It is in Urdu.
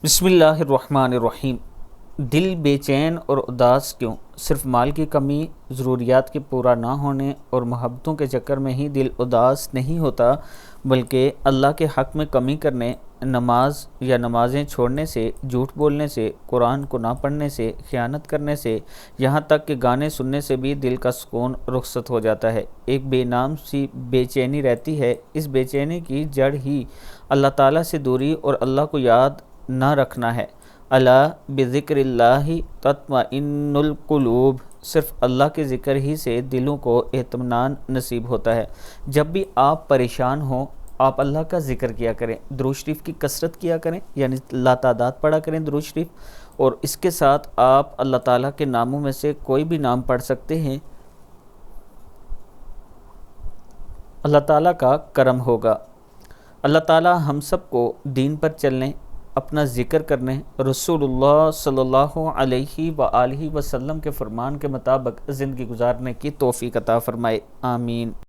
بسم اللہ الرحمن الرحیم۔ دل بے چین اور اداس کیوں؟ صرف مال کی کمی، ضروریات کے پورا نہ ہونے اور محبتوں کے چکر میں ہی دل اداس نہیں ہوتا، بلکہ اللہ کے حق میں کمی کرنے، نماز یا نمازیں چھوڑنے سے، جھوٹ بولنے سے، قرآن کو نہ پڑھنے سے، خیانت کرنے سے، یہاں تک کہ گانے سننے سے بھی دل کا سکون رخصت ہو جاتا ہے۔ ایک بے نام سی بے چینی رہتی ہے۔ اس بے چینی کی جڑ ہی اللہ تعالیٰ سے دوری اور اللہ کو یاد نہ رکھنا ہے۔ الا بذکر اللہ تطمئن القلوب، صرف اللہ کے ذکر ہی سے دلوں کو اطمینان نصیب ہوتا ہے۔ جب بھی آپ پریشان ہوں، آپ اللہ کا ذکر کیا کریں، درود شریف کی کثرت کیا کریں، یعنی لاتعداد پڑھا کریں درود شریف، اور اس کے ساتھ آپ اللہ تعالیٰ کے ناموں میں سے کوئی بھی نام پڑھ سکتے ہیں۔ اللہ تعالیٰ کا کرم ہوگا۔ اللہ تعالیٰ ہم سب کو دین پر چلنے، اپنا ذکر کرنے، رسول اللہ صلی اللہ علیہ وآلہ وسلم کے فرمان کے مطابق زندگی گزارنے کی توفیق عطا فرمائے، آمین۔